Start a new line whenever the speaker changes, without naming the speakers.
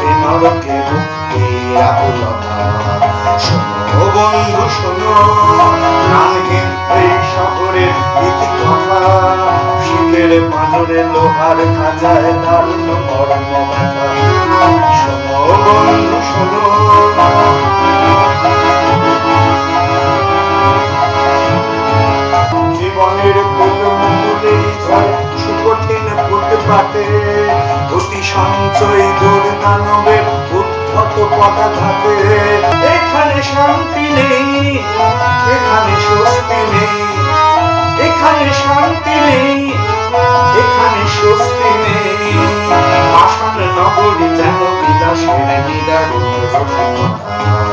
পাপে নরকে মুক্তি আকুলতা। শোনো বন্ধু শোনো, প্রাণহীন এই শহরের ইতিকথা, শীতের পাঁজরে লোহার খাঁচায় দারুণ মর্ম ব্যথা। শোনো বন্ধু শোনো, জীবনের ফুলমুলেই ঝরে সুকঠিন ফুটপাতে, অতি সঞ্চয় দুর্দানবের উদ্ধত পদাঘাতে। এখানে শান্তি নেই, এখানে স্বস্তি নেই, এখানে শান্তি নেই, এখানে স্বস্তি নেই। পাষাণ নগরী যেন বিলাসের নিদারুণ রসিকতা।